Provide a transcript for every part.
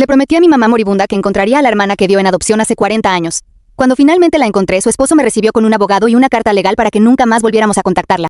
Le prometí a mi mamá moribunda que encontraría a la hermana que dio en adopción hace 40 años. Cuando finalmente la encontré, su esposo me recibió con un abogado y una carta legal para que nunca más volviéramos a contactarla.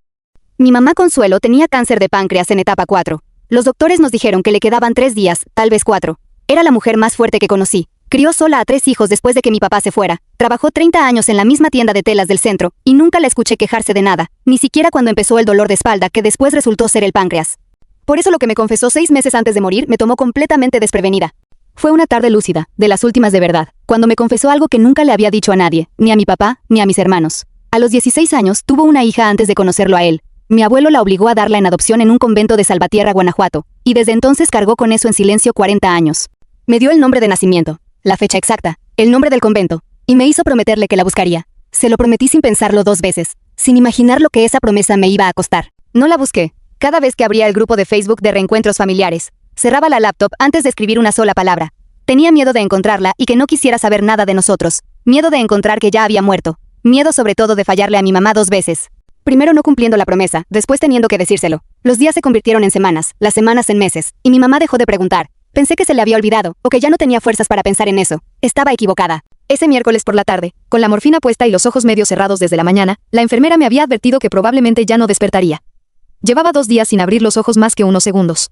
Mi mamá Consuelo tenía cáncer de páncreas en etapa 4. Los doctores nos dijeron que le quedaban 3 días, tal vez 4. Era la mujer más fuerte que conocí. Crió sola a 3 hijos después de que mi papá se fuera. Trabajó 30 años en la misma tienda de telas del centro, y nunca la escuché quejarse de nada, ni siquiera cuando empezó el dolor de espalda que después resultó ser el páncreas. Por eso lo que me confesó 6 meses antes de morir me tomó completamente desprevenida. Fue una tarde lúcida, de las últimas de verdad, cuando me confesó algo que nunca le había dicho a nadie, ni a mi papá, ni a mis hermanos. A los 16 años tuvo una hija antes de conocerlo a él. Mi abuelo la obligó a darla en adopción en un convento de Salvatierra, Guanajuato, y desde entonces cargó con eso en silencio 40 años. Me dio el nombre de nacimiento, la fecha exacta, el nombre del convento, y me hizo prometerle que la buscaría. Se lo prometí sin pensarlo 2 veces, sin imaginar lo que esa promesa me iba a costar. No la busqué. Cada vez que abría el grupo de Facebook de reencuentros familiares, cerraba la laptop antes de escribir una sola palabra. Tenía miedo de encontrarla y que no quisiera saber nada de nosotros. Miedo de encontrar que ya había muerto. Miedo sobre todo de fallarle a mi mamá 2 veces. Primero no cumpliendo la promesa, después teniendo que decírselo. Los días se convirtieron en semanas, las semanas en meses, y mi mamá dejó de preguntar. Pensé que se le había olvidado, o que ya no tenía fuerzas para pensar en eso. Estaba equivocada. Ese miércoles por la tarde, con la morfina puesta y los ojos medio cerrados desde la mañana, la enfermera me había advertido que probablemente ya no despertaría. Llevaba 2 días sin abrir los ojos más que unos segundos.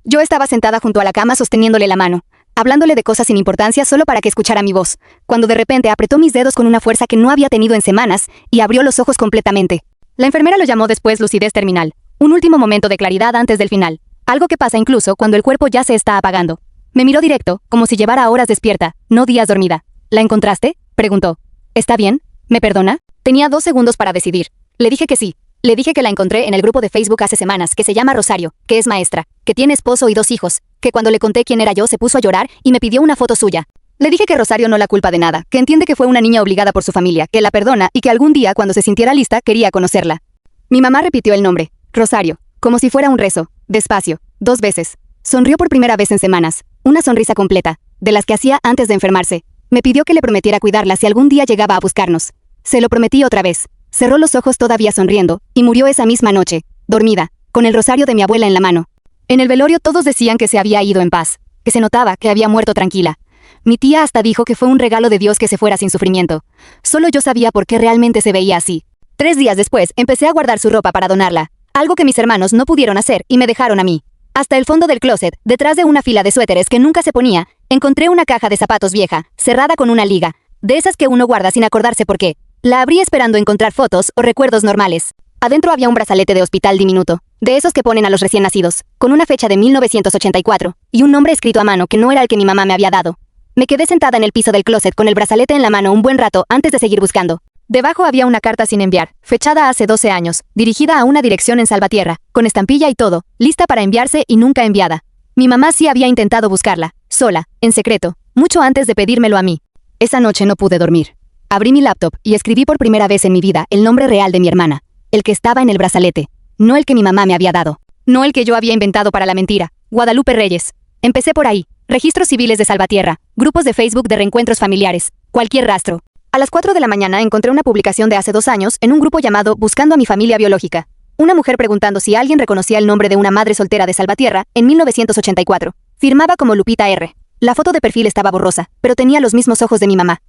Yo estaba sentada junto a la cama sosteniéndole la mano, hablándole de cosas sin importancia solo para que escuchara mi voz, cuando de repente apretó mis dedos con una fuerza que no había tenido en semanas, y abrió los ojos completamente. La enfermera lo llamó después lucidez terminal, un último momento de claridad antes del final, algo que pasa incluso cuando el cuerpo ya se está apagando. Me miró directo, como si llevara horas despierta, no días dormida. ¿La encontraste?, preguntó. ¿Está bien? ¿Me perdona? Tenía 2 segundos para decidir. Le dije que sí. Le dije que la encontré en el grupo de Facebook hace semanas, que se llama Rosario, que es maestra, que tiene esposo y 2 hijos, que cuando le conté quién era yo se puso a llorar y me pidió una foto suya. Le dije que Rosario no la culpa de nada, que entiende que fue una niña obligada por su familia, que la perdona y que algún día cuando se sintiera lista quería conocerla. Mi mamá repitió el nombre, Rosario, como si fuera un rezo, despacio, 2 veces. Sonrió por primera vez en semanas, una sonrisa completa, de las que hacía antes de enfermarse. Me pidió que le prometiera cuidarla si algún día llegaba a buscarnos. Se lo prometí otra vez. Cerró los ojos todavía sonriendo, y murió esa misma noche, dormida, con el rosario de mi abuela en la mano. En el velorio todos decían que se había ido en paz, que se notaba que había muerto tranquila. Mi tía hasta dijo que fue un regalo de Dios que se fuera sin sufrimiento. Solo yo sabía por qué realmente se veía así. 3 días después empecé a guardar su ropa para donarla, algo que mis hermanos no pudieron hacer y me dejaron a mí. Hasta el fondo del closet, detrás de una fila de suéteres que nunca se ponía, encontré una caja de zapatos vieja, cerrada con una liga, de esas que uno guarda sin acordarse por qué. La abrí esperando encontrar fotos o recuerdos normales. Adentro había un brazalete de hospital diminuto, de esos que ponen a los recién nacidos, con una fecha de 1984, y un nombre escrito a mano que no era el que mi mamá me había dado. Me quedé sentada en el piso del closet con el brazalete en la mano un buen rato antes de seguir buscando. Debajo había una carta sin enviar, fechada hace 12 años, dirigida a una dirección en Salvatierra, con estampilla y todo, lista para enviarse y nunca enviada. Mi mamá sí había intentado buscarla, sola, en secreto, mucho antes de pedírmelo a mí. Esa noche no pude dormir. Abrí mi laptop y escribí por primera vez en mi vida el nombre real de mi hermana, el que estaba en el brazalete, no el que mi mamá me había dado, no el que yo había inventado para la mentira, Guadalupe Reyes. Empecé por ahí, registros civiles de Salvatierra, grupos de Facebook de reencuentros familiares, cualquier rastro. A las 4 de la mañana encontré una publicación de hace 2 años en un grupo llamado Buscando a mi familia biológica. Una mujer preguntando si alguien reconocía el nombre de una madre soltera de Salvatierra en 1984. Firmaba como Lupita R. La foto de perfil estaba borrosa, pero tenía los mismos ojos de mi mamá.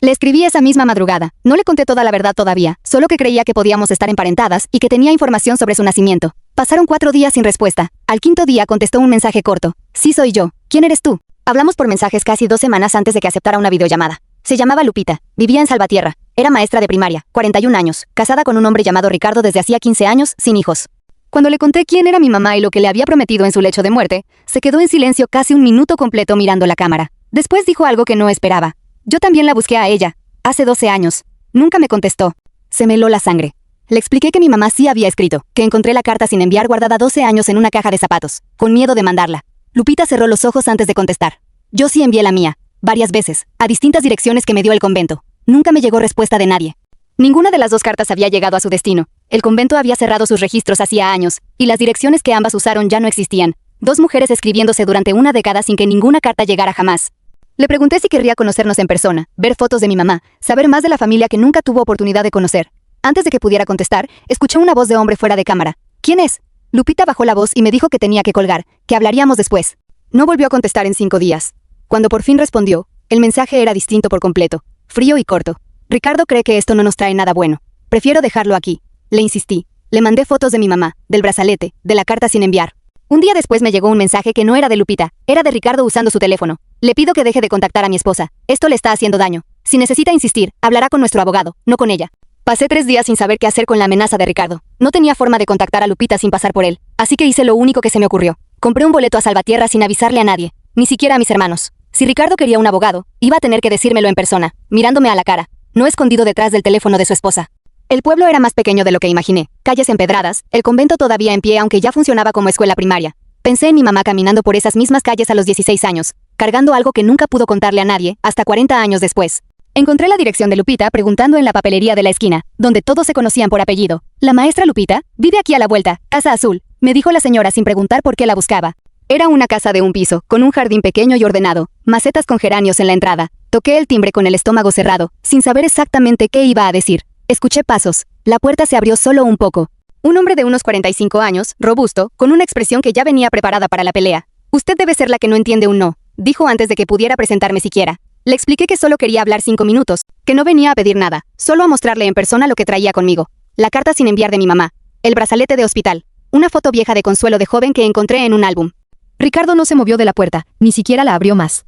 Le escribí esa misma madrugada. No le conté toda la verdad todavía, solo que creía que podíamos estar emparentadas y que tenía información sobre su nacimiento. Pasaron 4 días sin respuesta. Al 5.º día contestó un mensaje corto. Sí soy yo. ¿Quién eres tú? Hablamos por mensajes casi 2 semanas antes de que aceptara una videollamada. Se llamaba Lupita, vivía en Salvatierra, era maestra de primaria, 41 años, casada con un hombre llamado Ricardo desde hacía 15 años, sin hijos. Cuando le conté quién era mi mamá y lo que le había prometido en su lecho de muerte, se quedó en silencio casi 1 minuto completo mirando la cámara. Después dijo algo que no esperaba. Yo también la busqué a ella, hace 12 años. Nunca me contestó. Se me heló la sangre. Le expliqué que mi mamá sí había escrito, que encontré la carta sin enviar guardada 12 años en una caja de zapatos, con miedo de mandarla. Lupita cerró los ojos antes de contestar. Yo sí envié la mía, varias veces, a distintas direcciones que me dio el convento. Nunca me llegó respuesta de nadie. Ninguna de las 2 cartas había llegado a su destino. El convento había cerrado sus registros hacía años, y las direcciones que ambas usaron ya no existían. 2 mujeres escribiéndose durante una década sin que ninguna carta llegara jamás. Le pregunté si querría conocernos en persona, ver fotos de mi mamá, saber más de la familia que nunca tuvo oportunidad de conocer. Antes de que pudiera contestar, escuché una voz de hombre fuera de cámara. ¿Quién es? Lupita bajó la voz y me dijo que tenía que colgar, que hablaríamos después. No volvió a contestar en 5 días. Cuando por fin respondió, el mensaje era distinto por completo, frío y corto. Ricardo cree que esto no nos trae nada bueno. Prefiero dejarlo aquí. Le insistí. Le mandé fotos de mi mamá, del brazalete, de la carta sin enviar. Un día después me llegó un mensaje que no era de Lupita, era de Ricardo usando su teléfono. Le pido que deje de contactar a mi esposa. Esto le está haciendo daño. Si necesita insistir, hablará con nuestro abogado, no con ella. Pasé 3 días sin saber qué hacer con la amenaza de Ricardo. No tenía forma de contactar a Lupita sin pasar por él, así que hice lo único que se me ocurrió. Compré un boleto a Salvatierra sin avisarle a nadie, ni siquiera a mis hermanos. Si Ricardo quería un abogado, iba a tener que decírmelo en persona, mirándome a la cara, no escondido detrás del teléfono de su esposa. El pueblo era más pequeño de lo que imaginé, calles empedradas, el convento todavía en pie aunque ya funcionaba como escuela primaria. Pensé en mi mamá caminando por esas mismas calles a los 16 años, cargando algo que nunca pudo contarle a nadie, hasta 40 años después. Encontré la dirección de Lupita preguntando en la papelería de la esquina, donde todos se conocían por apellido. La maestra Lupita vive aquí a la vuelta, Casa Azul, me dijo la señora sin preguntar por qué la buscaba. Era una casa de un piso, con un jardín pequeño y ordenado, macetas con geranios en la entrada. Toqué el timbre con el estómago cerrado, sin saber exactamente qué iba a decir. Escuché pasos. La puerta se abrió solo un poco. Un hombre de unos 45 años, robusto, con una expresión que ya venía preparada para la pelea. Usted debe ser la que no entiende un no, dijo antes de que pudiera presentarme siquiera. Le expliqué que solo quería hablar 5 minutos, que no venía a pedir nada, solo a mostrarle en persona lo que traía conmigo. La carta sin enviar de mi mamá, el brazalete de hospital, una foto vieja de Consuelo de joven que encontré en un álbum. Ricardo no se movió de la puerta, ni siquiera la abrió más.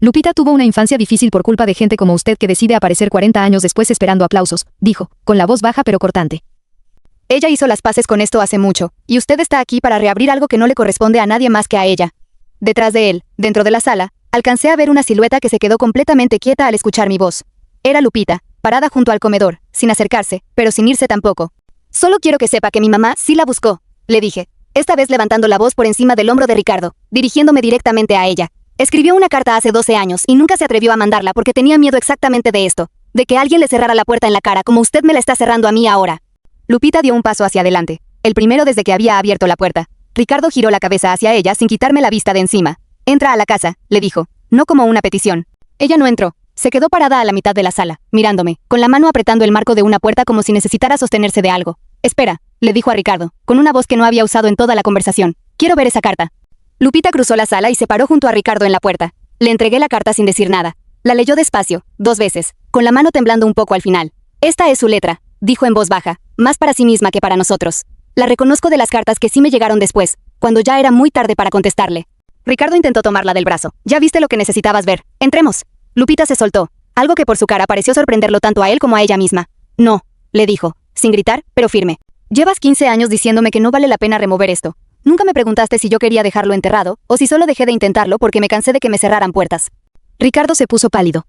Lupita tuvo una infancia difícil por culpa de gente como usted que decide aparecer 40 años después esperando aplausos, dijo, con la voz baja pero cortante. Ella hizo las paces con esto hace mucho, y usted está aquí para reabrir algo que no le corresponde a nadie más que a ella. Detrás de él, dentro de la sala, alcancé a ver una silueta que se quedó completamente quieta al escuchar mi voz. Era Lupita, parada junto al comedor, sin acercarse, pero sin irse tampoco. Solo quiero que sepa que mi mamá sí la buscó, le dije, esta vez levantando la voz por encima del hombro de Ricardo, dirigiéndome directamente a ella. Escribió una carta hace 12 años y nunca se atrevió a mandarla porque tenía miedo exactamente de esto, de que alguien le cerrara la puerta en la cara como usted me la está cerrando a mí ahora. Lupita dio un paso hacia adelante, el primero desde que había abierto la puerta. Ricardo giró la cabeza hacia ella sin quitarme la vista de encima. Entra a la casa, le dijo, no como una petición. Ella no entró. Se quedó parada a la mitad de la sala, mirándome, con la mano apretando el marco de una puerta como si necesitara sostenerse de algo. Espera, le dijo a Ricardo, con una voz que no había usado en toda la conversación. Quiero ver esa carta. Lupita cruzó la sala y se paró junto a Ricardo en la puerta. Le entregué la carta sin decir nada. La leyó despacio, 2 veces, con la mano temblando un poco al final. Esta es su letra, dijo en voz baja, más para sí misma que para nosotros. La reconozco de las cartas que sí me llegaron después, cuando ya era muy tarde para contestarle. Ricardo intentó tomarla del brazo. Ya viste lo que necesitabas ver. Entremos. Lupita se soltó, algo que por su cara pareció sorprenderlo tanto a él como a ella misma. No, le dijo, sin gritar, pero firme. Llevas 15 años diciéndome que no vale la pena remover esto. Nunca me preguntaste si yo quería dejarlo enterrado, o si solo dejé de intentarlo porque me cansé de que me cerraran puertas. Ricardo se puso pálido.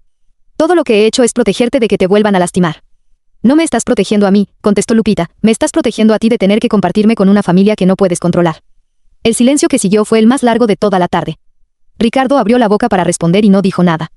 Todo lo que he hecho es protegerte de que te vuelvan a lastimar. No me estás protegiendo a mí, contestó Lupita, me estás protegiendo a ti de tener que compartirme con una familia que no puedes controlar. El silencio que siguió fue el más largo de toda la tarde. Ricardo abrió la boca para responder y no dijo nada.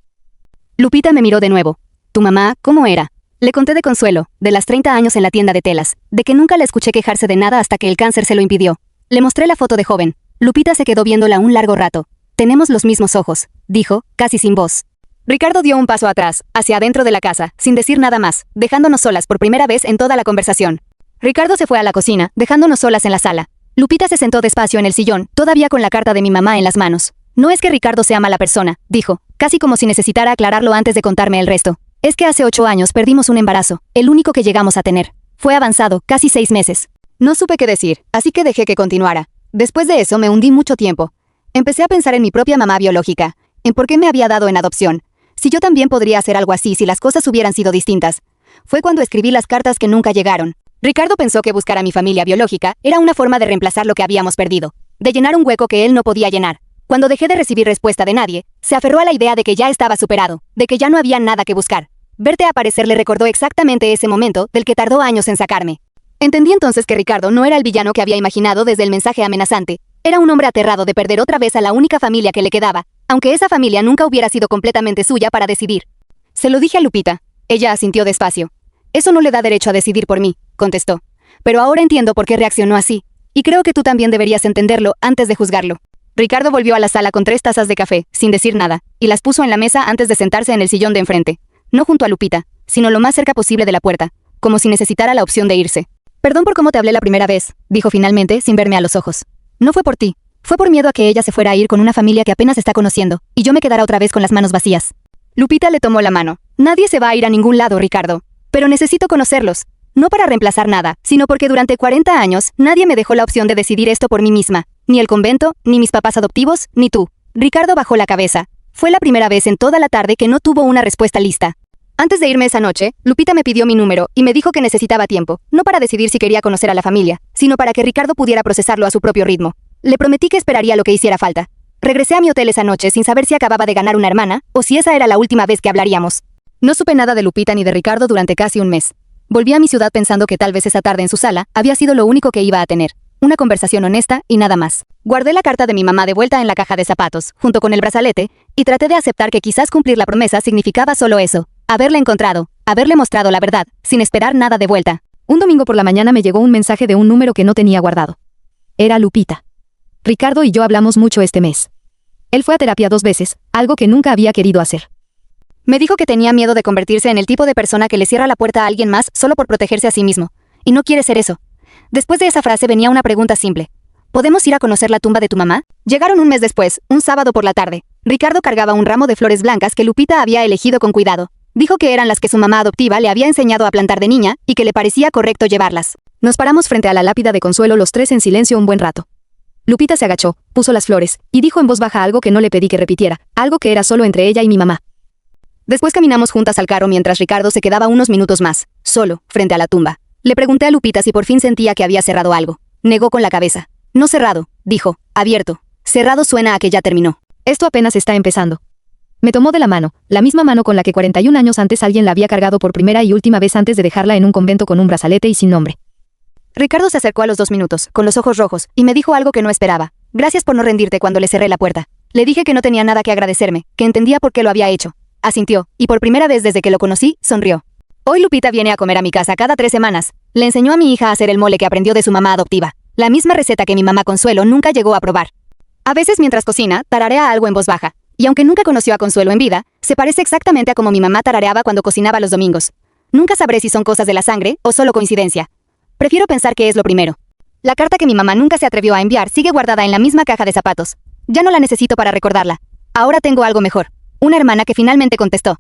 Lupita me miró de nuevo. ¿Tu mamá, cómo era? Le conté de Consuelo, de las 30 años en la tienda de telas, de que nunca la escuché quejarse de nada hasta que el cáncer se lo impidió. Le mostré la foto de joven. Lupita se quedó viéndola un largo rato. Tenemos los mismos ojos, dijo, casi sin voz. Ricardo dio un paso atrás, hacia adentro de la casa, sin decir nada más, dejándonos solas por primera vez en toda la conversación. Ricardo se fue a la cocina, dejándonos solas en la sala. Lupita se sentó despacio en el sillón, todavía con la carta de mi mamá en las manos. No es que Ricardo sea mala persona, dijo, casi como si necesitara aclararlo antes de contarme el resto. Es que hace 8 años perdimos un embarazo, el único que llegamos a tener. Fue avanzado, casi 6 meses. No supe qué decir, así que dejé que continuara. Después de eso me hundí mucho tiempo. Empecé a pensar en mi propia mamá biológica, en por qué me había dado en adopción. Si yo también podría hacer algo así si las cosas hubieran sido distintas. Fue cuando escribí las cartas que nunca llegaron. Ricardo pensó que buscar a mi familia biológica era una forma de reemplazar lo que habíamos perdido, de llenar un hueco que él no podía llenar. Cuando dejé de recibir respuesta de nadie, se aferró a la idea de que ya estaba superado, de que ya no había nada que buscar. Verte aparecer le recordó exactamente ese momento del que tardó años en sacarme. Entendí entonces que Ricardo no era el villano que había imaginado desde el mensaje amenazante. Era un hombre aterrado de perder otra vez a la única familia que le quedaba, aunque esa familia nunca hubiera sido completamente suya para decidir. Se lo dije a Lupita. Ella asintió despacio. Eso no le da derecho a decidir por mí, contestó. Pero ahora entiendo por qué reaccionó así, y creo que tú también deberías entenderlo antes de juzgarlo. Ricardo volvió a la sala con 3 tazas de café, sin decir nada, y las puso en la mesa antes de sentarse en el sillón de enfrente. No junto a Lupita, sino lo más cerca posible de la puerta, como si necesitara la opción de irse. Perdón por cómo te hablé la primera vez, dijo finalmente, sin verme a los ojos. No fue por ti, Fue por miedo a que ella se fuera a ir con una familia que apenas está conociendo, y yo me quedara otra vez con las manos vacías. Lupita le tomó la mano. Nadie se va a ir a ningún lado, Ricardo. Pero necesito conocerlos. No para reemplazar nada, sino porque durante 40 años nadie me dejó la opción de decidir esto por mí misma. Ni el convento, ni mis papás adoptivos, ni tú. Ricardo bajó la cabeza. Fue la primera vez en toda la tarde que no tuvo una respuesta lista. Antes de irme esa noche, Lupita me pidió mi número y me dijo que necesitaba tiempo, no para decidir si quería conocer a la familia, sino para que Ricardo pudiera procesarlo a su propio ritmo. Le prometí que esperaría lo que hiciera falta. Regresé a mi hotel esa noche sin saber si acababa de ganar una hermana o si esa era la última vez que hablaríamos. No supe nada de Lupita ni de Ricardo durante casi un mes. Volví a mi ciudad pensando que tal vez esa tarde en su sala había sido lo único que iba a tener. Una conversación honesta y nada más. Guardé la carta de mi mamá de vuelta en la caja de zapatos, junto con el brazalete, y traté de aceptar que quizás cumplir la promesa significaba solo eso. Haberle encontrado, haberle mostrado la verdad, sin esperar nada de vuelta. Un domingo por la mañana me llegó un mensaje de un número que no tenía guardado. Era Lupita. Ricardo y yo hablamos mucho este mes. Él fue a terapia 2 veces, algo que nunca había querido hacer. Me dijo que tenía miedo de convertirse en el tipo de persona que le cierra la puerta a alguien más solo por protegerse a sí mismo. Y no quiere ser eso. Después de esa frase venía una pregunta simple. ¿Podemos ir a conocer la tumba de tu mamá? Llegaron un mes después, un sábado por la tarde. Ricardo cargaba un ramo de flores blancas que Lupita había elegido con cuidado. Dijo que eran las que su mamá adoptiva le había enseñado a plantar de niña y que le parecía correcto llevarlas. Nos paramos frente a la lápida de Consuelo los 3 en silencio un buen rato. Lupita se agachó, puso las flores, y dijo en voz baja algo que no le pedí que repitiera, algo que era solo entre ella y mi mamá. Después caminamos juntas al carro mientras Ricardo se quedaba unos minutos más, solo, frente a la tumba. Le pregunté a Lupita si por fin sentía que había cerrado algo. Negó con la cabeza. No cerrado, dijo, abierto. Cerrado suena a que ya terminó. Esto apenas está empezando. Me tomó de la misma mano con la que 41 años antes alguien la había cargado por primera y última vez antes de dejarla en un convento con un brazalete y sin nombre. Ricardo se acercó a los 2 minutos, con los ojos rojos, y me dijo algo que no esperaba. Gracias por no rendirte cuando le cerré la puerta. Le dije que no tenía nada que agradecerme, que entendía por qué lo había hecho. Asintió, y por primera vez desde que lo conocí, sonrió. Hoy Lupita viene a comer a mi casa cada 3 semanas. Le enseñó a mi hija a hacer el mole que aprendió de su mamá adoptiva. La misma receta que mi mamá Consuelo nunca llegó a probar. A veces mientras cocina, tararea algo en voz baja. Y aunque nunca conoció a Consuelo en vida, se parece exactamente a como mi mamá tarareaba cuando cocinaba los domingos. Nunca sabré si son cosas de la sangre o solo coincidencia. Prefiero pensar que es lo primero. La carta que mi mamá nunca se atrevió a enviar sigue guardada en la misma caja de zapatos. Ya no la necesito para recordarla. Ahora tengo algo mejor. Una hermana que finalmente contestó.